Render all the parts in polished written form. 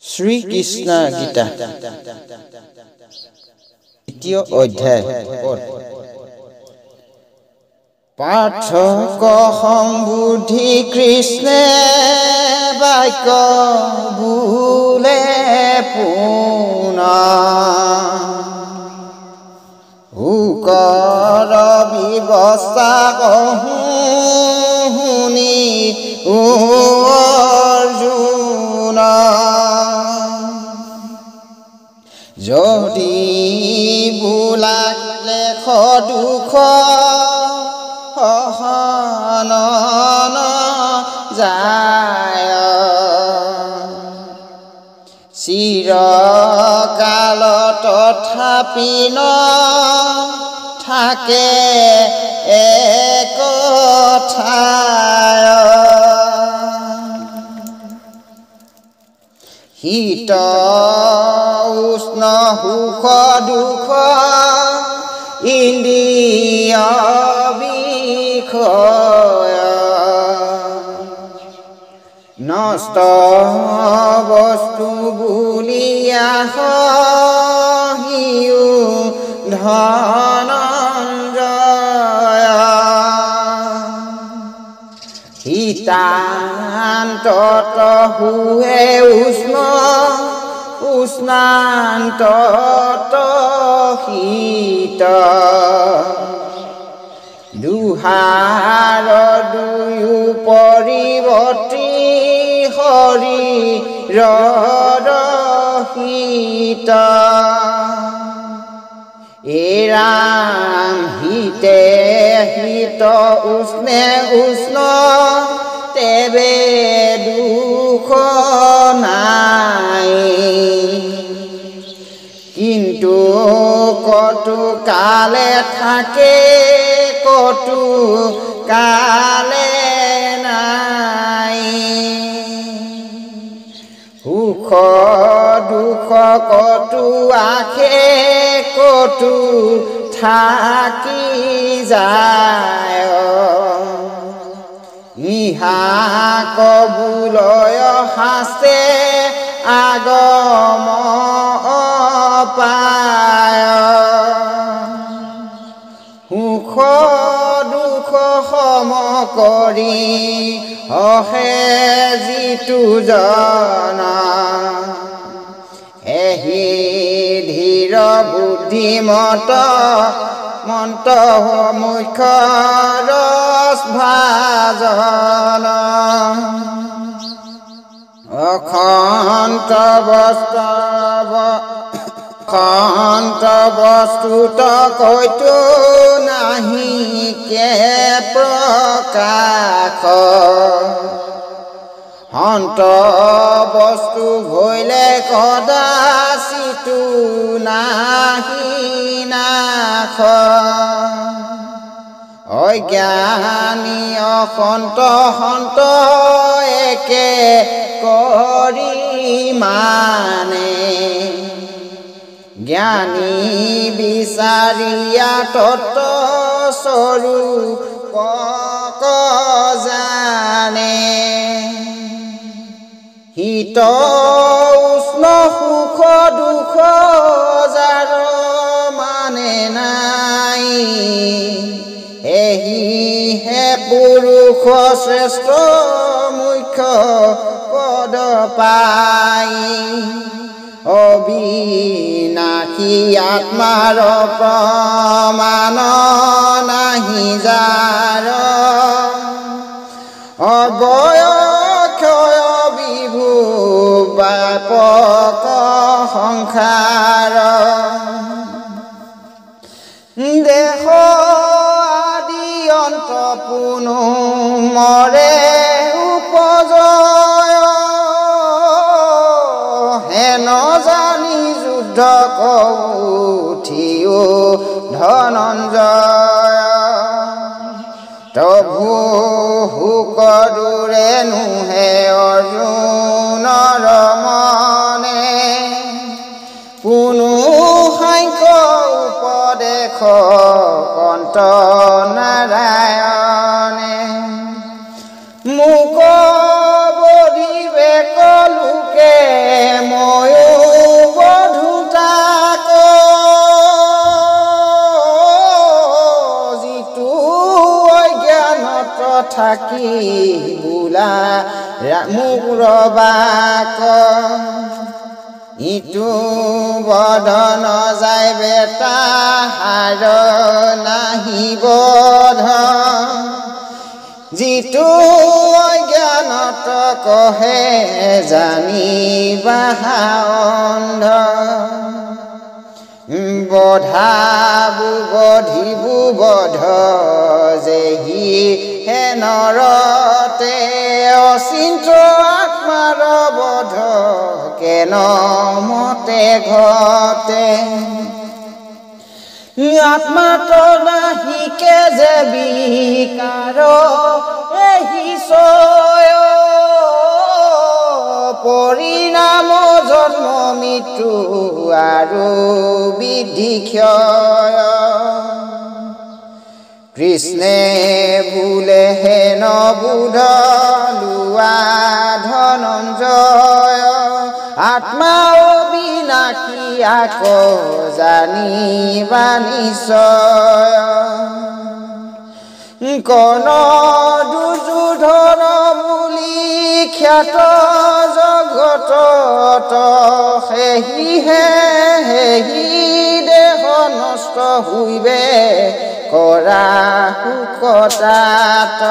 শ্রী কৃষ্ণ গীতা দ্বিতীয় অধ্যায় পাঠক সম্বুদ্ধি কৃষ্ণে বাক্য বোলে পুনা হুকৰ ব্যৱস্থা শুনি অৰ্জুন যদি বোলাক লেখ দুখ সহন যায় চিৰকাল তথাপি ন থাকে একঠাই শীত উষ্ণ সুখ দুখ ইন্দ্ৰিয় বিষয় নষ্ট বস্তু বুলিয়া হিও ধনঞ্জয় শীতান্তত হুৱে উষ্ণ উষ্ণান্তত শীত দুহাৰ দুয়ো পৰিৱৰ্তী শৰীৰৰ শীত এৰাম শীতে শীত উষ্ণে উষ্ণ তেবে দুখ নাই কিন্তু কটু কালে থাকে কটু কালে নাই সুখ দুখ কটু আখে কটু থাকি যায় ইহা কবুলয় হাসে আগম পায় সুখ দুখ সম কৰি অহে যিটো জনা এহি ধীৰ বুদ্ধিমত মন্ত মুখ্য ৰস ভাজন অখন্ত বস্তুত কৈতো নাহি কে প্ৰকাশ হন্ত বস্তু ভৈলে কদাচিতো নাহি নাশ অজ্ঞানী অসন্ত সন্ত একে কৰি মানে জ্ঞানী বিচাৰিয়া তত্ত্ব স্বৰূপ জানে শীত উষ্ণ সুখ দুখ যাৰ মানে নাই এহিহে পুৰুষ শ্ৰেষ্ঠ মুখ্য পদ পাই অবিনাশী আত্মাৰ প্ৰমাণ নাহি যাৰ অবয়ক্ষয় বিভু ব্যাপক সংসাৰ দেহ আদি অন্ত পুনু মৰে উপজয় হেন জানি যুদ্ধ কঠিও ধনঞ্জয় তভু হুক দূৰে নুহে অৰ্জুনৰ মনে পুনু সাংখ্য উপদেশ কন্ত নাৰায়ণে মোক বধিবে কলোকে বোলা মোক ৰবাক ইটো বধন যায় বেটা হার নাহি বধ যিটো অজ্ঞানত কহে জানিবা অন্ধ বধাবু বধিবু বধ যেহি হে নৰতে অচিন্ত আত্মাৰ বধ কেন মতে ঘটে আত্মাত নাহিকে যে বিকাৰ এহি চয় পৰিণাম জন্ম মৃত্যু আৰু বিধি ক্ষয় কৃষ্ণে বোলে হেন বুধ লোৱা ধনঞ্জয় আত্মা অবিনাশী আক জানিবা নিশ্চয় কণ দুৰ্যোধন বুলি খ্যাত জগতত সেহি দেহ নষ্ট হৈবে কৰা সুখতাত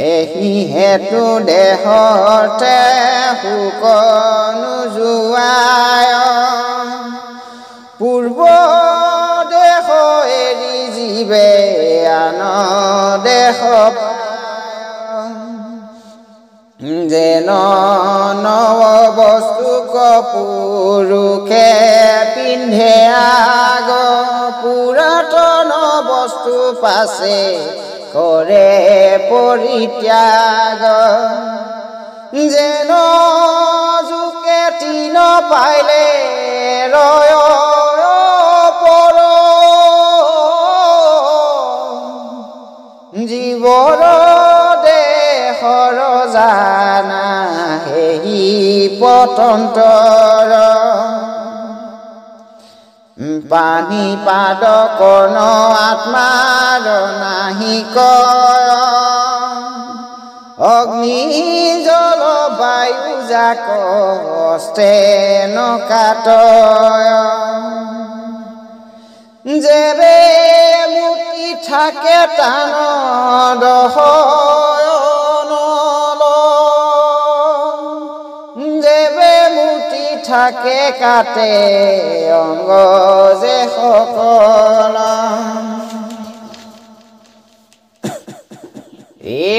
এহি হেতু দেহতে সুখ নোযোৱায় পূৰ্ব দেহ এৰি জীৱে আন দেহ যেন নৱ বস্তুক পুৰুষে পিন্ধে আগ পুৰাতন বস্তু পাছে কৰে পৰিত্যাগ যেন জোকে তিন পাইলে ৰয় পৰ জীৱৰ দেহৰ জানা হেহি পতন্তৰ পানী পাদ কৰ্ণ আত্মাৰ নাহি কয় অগ্নি জল বায়ু যাক হস্তে নকাটয় যেবে মুক্তি থাকে টান দহয়নল যেবে মুক্তি থাকে কাটে অংগ যে সকল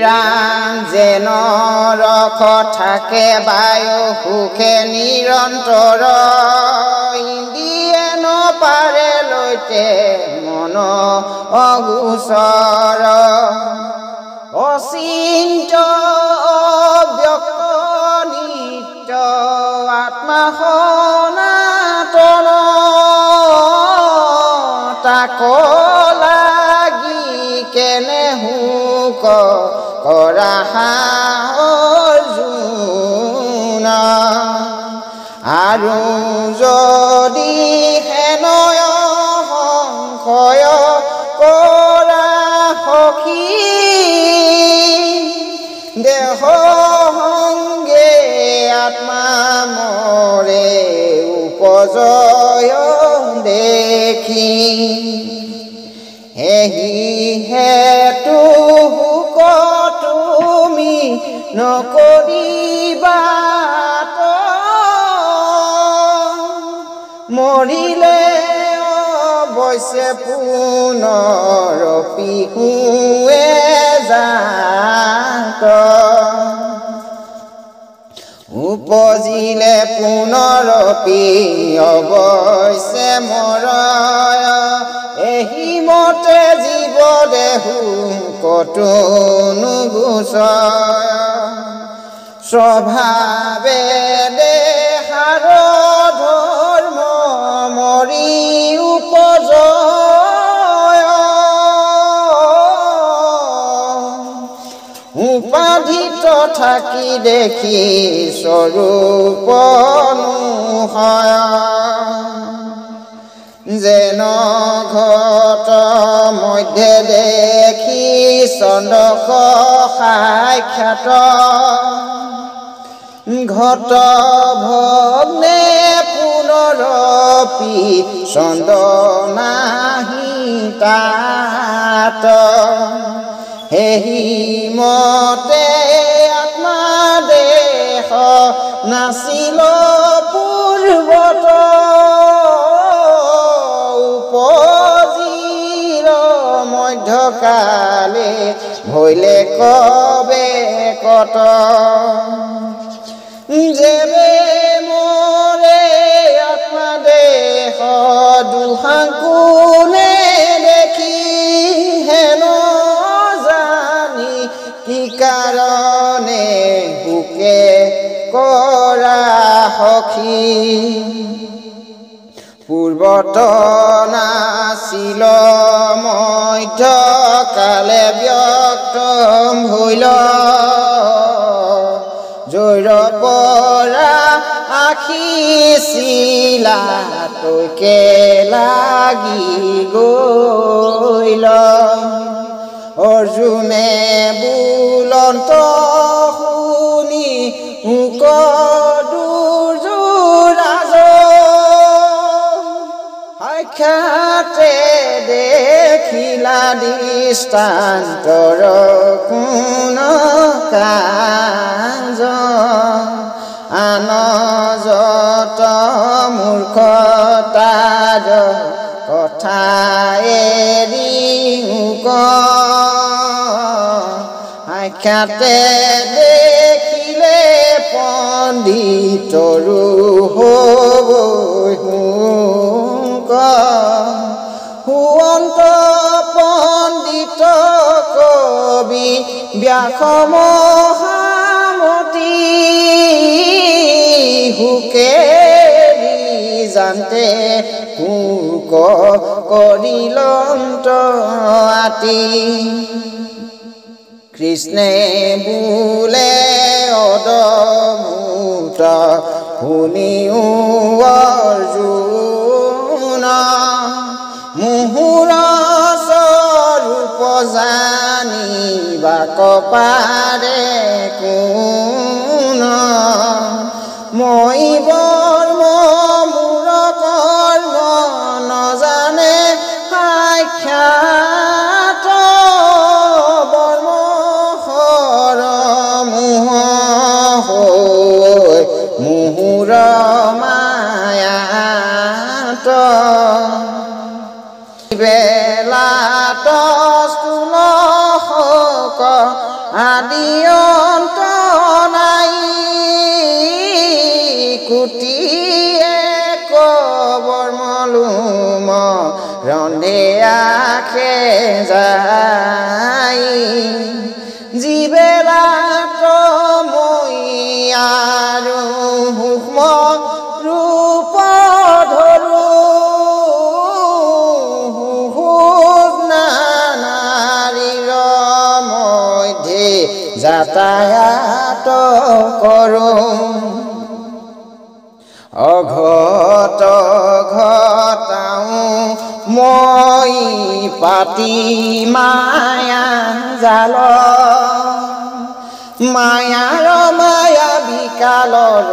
ৰাম যেন ৰখ থাকে বায়ু সুখে নিৰন্তৰ ইন্দ্ৰিয়ে নপাৰে লৈতে মন অগোচৰ অচিন্ত অব্যক্ত নিত্য আত্মা সনাতন তাক লাগি কেনে হুক কৰা অৰ্জুন আৰু যদি হেনয় সংশয় কৰা সখী দেহ সংগে আত্মা মৰে উপজয় দেখি এহি হেতু হুক তুমি নকৰিবা মৰিলে অৱশ্যে পুনৰ পিহুৱে যাত উপজিলে পুনৰপি অৱশ্যে মৰয় এহি মতে জীৱ দেহু কতো নুগুচয় স্বভাৱে দেহাৰ ধৰ্ম মৰি উপজয় উপাধিত থাকি দেখি স্বৰূপ নোহয় যেন ঘট মধ্যে দেখি চন্দক সাক্ষাৎ ঘট ভগ্নে পুনৰপি চন্দনাহি তাত হেহি মতে আত্মাদেশ নাছিল পূৰ্বত উপজিৰ মধ্যকালে ভৈলে কবে কত যেবে মোৰে আত্মাদেশ দুহাকুনে দেখি হেন জানি কি কাৰণে হুকে কৰা সখী পূৰ্বত নাছিল মধ্যকালে ব্যক্ত হৈল জৈৰ পৰা আখিছিলা তৈকে লাগি গইল অৰ্জুনে বুলন্ত শুনি মুক দুৰ্যোৰাজ সাক্ষাতে দেখিলা দৃষ্টান্তৰ কোন কাজ আন যত মূৰ্খতাৰ কথা এৰি মুক সাক্ষাতে দেখিলে পণ্ডিতৰো হ'বই হুৱন্ত পণ্ডিত কবি ব্যাস মহামতি হুকে জানতে হুক কৰিলন্ত আতি কৃষ্ণে বোলে অদভূত শুনিও অৰ্জুন মুহুৰ স্বৰূপ জানিবা কপাৰে কোন মই বৰ্ম মোৰ কৰ্ম নজানে সাক্ষাৎ বৰ্ম হৰ মোহ হৈ মুহুৰ মায়াত বেলাত স্থূল শোক আদি অন্ত নাই কুটিয়ে কবৰ্মলোম ৰন্ধে আখে যায় যিবেলাত মই আৰু সূক্ষ্ম ৰূপ ধৰো যাতায়াত কৰোঁ অঘট ঘটাওঁ মই পাতি মায়া জাল মায়াৰ মায়া বিকালৰ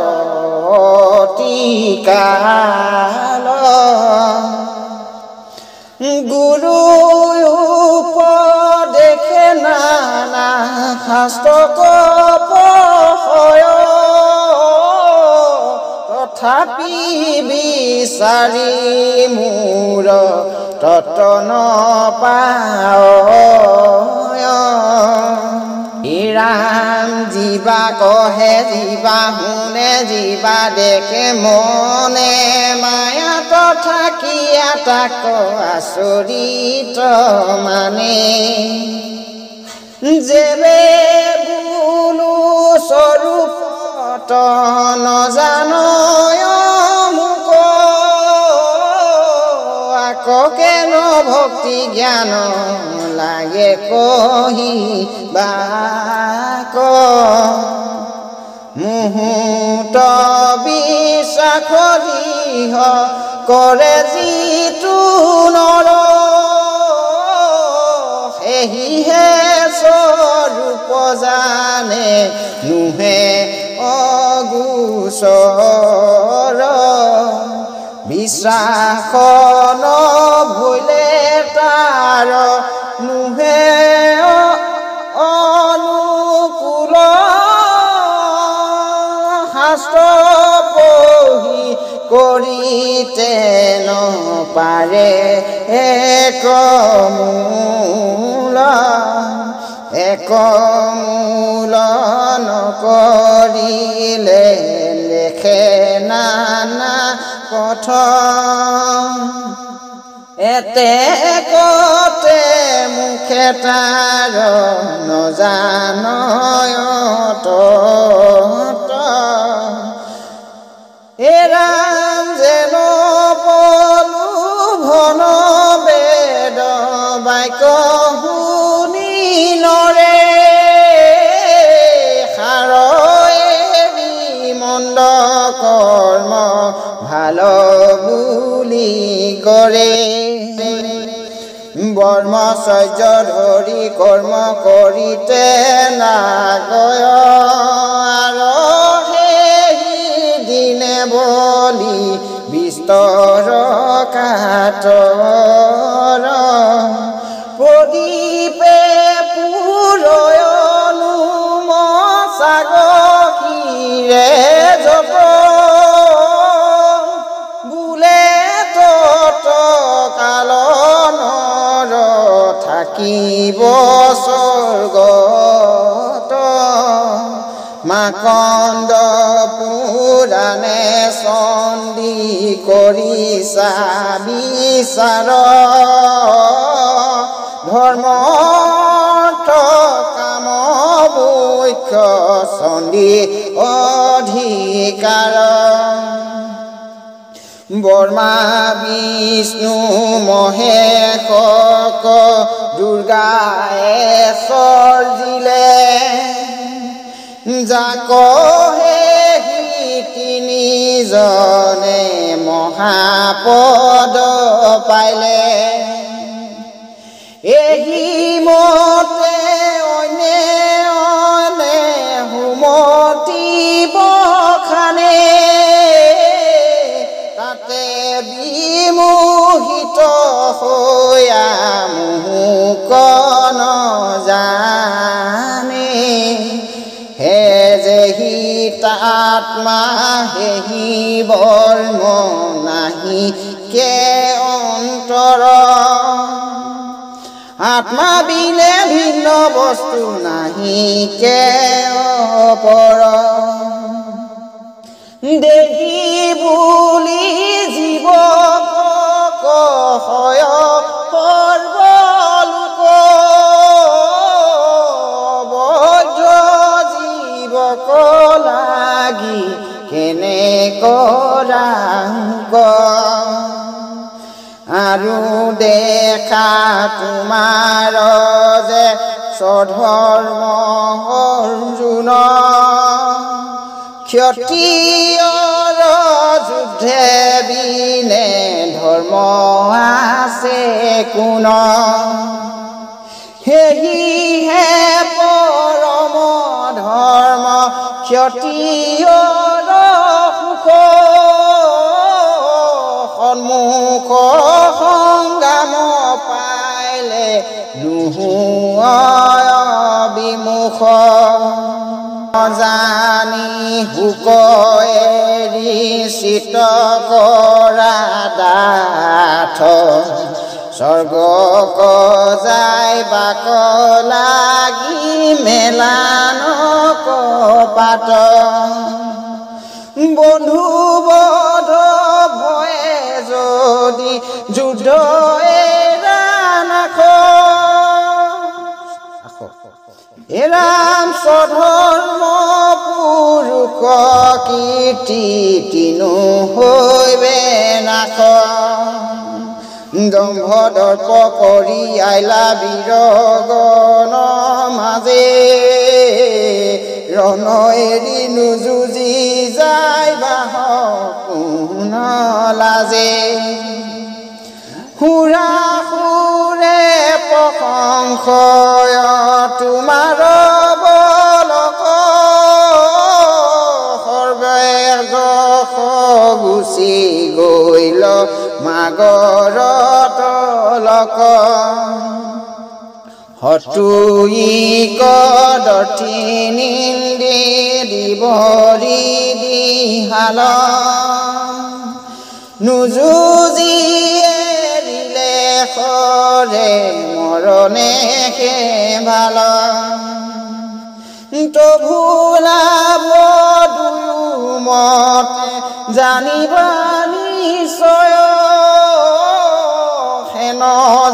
অতিকাল গুৰু উপদেশে নানা শাস্ত্ৰক পঢ়য় তথাপি বিচাৰি মোৰ তত নপায় ৰাম জীৱা কহে জীৱা শুনে জীৱা দেখে মনে মায়াত থাকি তাক আচৰিত মানে যেবে বোলো স্বৰূপত নজানয় মুক আককেন ভক্তি জ্ঞান লাগে কহি বাক মুহূৰ্ত বিশ্বাস দিহ কৰে যিটো নৰ সেহিহে ৰূপ জানে নুহে অগোচৰ বিশ্বাস নভৈলে তাৰ নুহে অনুকূল শাস্ত্ৰ পঢ়ি কৰিতে নপাৰে একমূল নকৰিলে লেখে নানা কথন এতে কতে মুখে তাৰ নজানয়ত এৰাম যেন পলু ভন বেদ বাক্য শুনি নৰে সাৰ এৰি মন্দ কৰ্ম ভাল বুলি কৰে ব্ৰহ্মচৰ্য ধৰি কৰ্ম কৰিতে নাগয় আৰু দিনে বলি বিস্তৰ কাতৰ প্ৰদীপে পুৰয়নো মচাগীৰে যত বোলে তত কালনৰ থাকিব স্বৰ্গত মাকন্দ পুৰাণে চন্দি কৰিছা বিচাৰ ধৰ্মৰ্থ কাম মুখ্য চন্দি অধিকাৰ ব্ৰহ্মা বিষ্ণু মহেশক দুৰ্গায়ে সৰ্জিলে যাক হে তিনিজনে মহাপদ পাইলে এহি মতে অনে অনে হুমতি বখানে তাতে বিমোহিত হৈয়া মুহুক নজানে হে যেহি আত্মা হেহি বৰ্ম নাহি কে অন্তৰ আত্মা বিনে ভিন্ন বস্তু নাহি কে অপৰ দেহি বুলি জীৱক হয় সৰ্বলোক বৈধ জীৱক লাগি কেনে কৰাংক আৰু দেখা তোমাৰ যে স্বধৰ্ম অৰ্জুন ক্ষত্ৰিয়ৰ যুদ্ধে বিনে ধৰ্ম আছে কোন সেহিহে পৰম ধৰ্ম ক্ষত্ৰিয়ৰ সুখ সন্মুখ সংগ্ৰাম পাইলে নুহুয় বিমুখ জানি হুক এৰি চিত কৰা ডাঠ স্বৰ্গক যায় বাক লাগি মেলান কপাত বন্ধু বধ ভয়ে যদি যুদ্ধ এৰাম স্বধৰ্ম পুৰুষ কীৰ্তি তিনো হৈবে নাশ দম্ভ দৰ্প কৰি আইলা বীৰগণ মাজে ৰণ এৰি নুযুজি যায় বাহ কোন লাজে সুৰা সুৰে পখ সংশয় তোমাৰ বলক সৰ্বে যশ গুচি গৈল মাগৰ তলক হতুই কদৰ্থি নিন্দে দিবৰি দিহাল নুযুজি এৰিলে সৰে মৰণে ভাল তভুলাভ দুয়ো মতে জানিবা নিশ্চয় হেন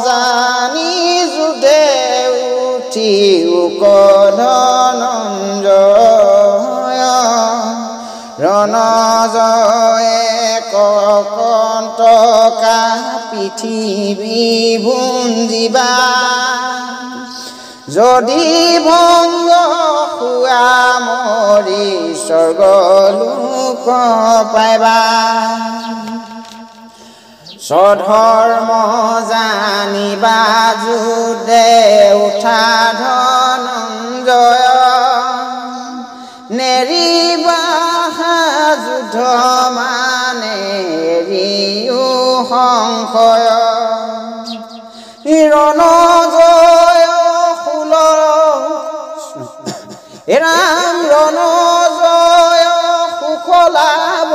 জানি যুধে উঠি ধনঞ্জয় ৰণজয়ে কণ্টকা পৃথিৱী ভুঞ্জিবা যদি ভংগ খোৱা মৰি স্বৰ্গলোক পাইবা স্বধৰ্ম জানিবা যুদ্ধে উঠা ধনঞ্জয় নেৰিবা যুদ্ধ মানে এৰিও সংশয় ৰণজয় ৰাম ৰণজয় সুখ লাভ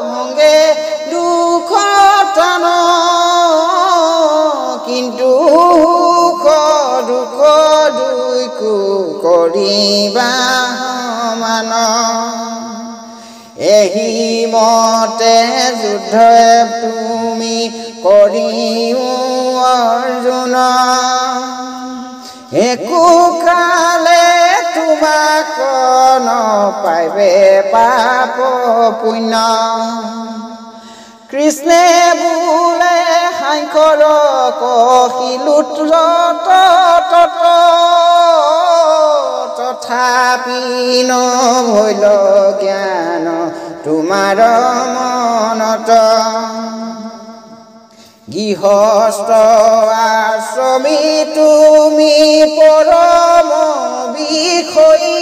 ভংগে দুখ টান কিন্তু সুখ দুখ দুইকো কৰিবা সমান এহি মতে যুদ্ধ তুমি কৰিও অৰ্জুন একো কালে তোমাক নপাইবে পাপ পুণ্য কৃষ্ণে বোলে সাংখ্যৰ কহিলোত তত তথাপি নভৈল জ্ঞান তোমাৰ মনত গৃহস্থ আশ্ৰমী তুমি পৰম বিষয়ী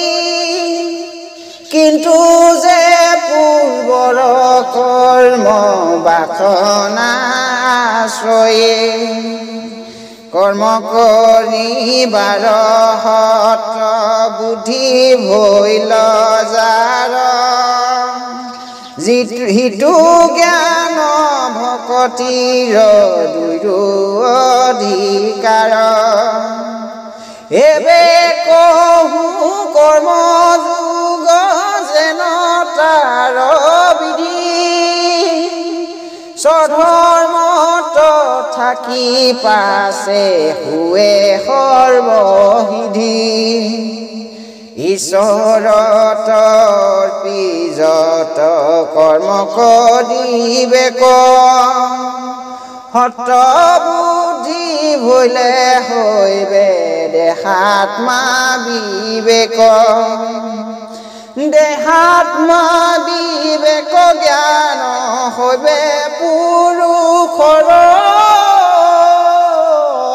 কিন্তু যে পূৰ্বৰ কৰ্ম বাসনা আশ্ৰয়ী কৰ্ম কৰিবাৰ সত্ৰ বুদ্ধি ভৈল যাৰ সিটো জ্ঞান ভকতিৰ দুয়ো অধিকাৰ এবে কহো কৰ্ম যোগ যেন তাৰ বিধি স্বধৰ্মত থাকি পাছে হুৱে সৰ্বসিদ্ধি ঈশ্বৰত অৰ্পিত কৰ্ম কৰিবে সত বুদ্ধি ভৈলে হৈবে দেহাত্মা বিবেক দেহাত্মা বিবেক জ্ঞান হৈবে পুৰুষৰ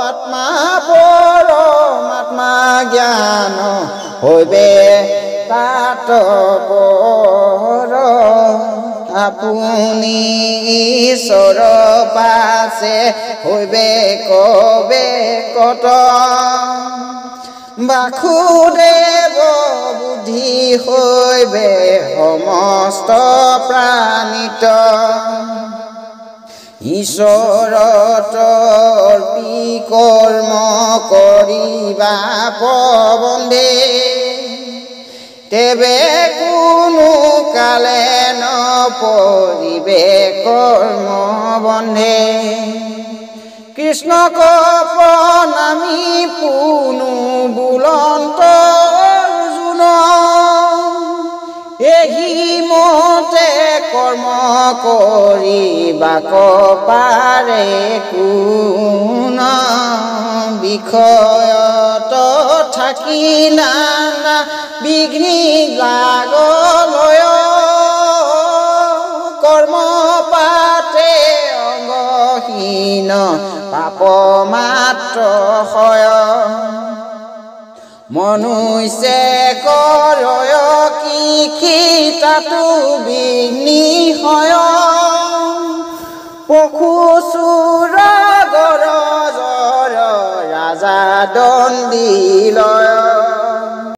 আত্মা পৰমাত্মা জ্ঞান হৈবে তাত পৰ আপুনি ঈশ্বৰ পাছে হৈবে কবে কত বাসুদেৱ বুদ্ধি হৈবে সমস্ত প্ৰাণিত ঈশ্বৰত অৰ্পি কৰ্ম কৰিবা প্ৰবন্ধে তেবে কোনো কালে নপৰিবে কৰ্ম বন্ধে কৃষ্ণক প্ৰণামী পুনু বুলন্ত অৰ্জুন এহি মতে কৰ্ম কৰিবাক পাৰে কোন বিষয়ত থাকি নানা বিঘ্নি লাগলয় কৰ্ম পাতে অংগহীন পাপ পাপ মাত্ৰ হয় মনুষ্যে কৰয় কি তাতো বিঘ্নি হয় পশু চুৰ গৰ জৰ ৰাজা দণ্ডী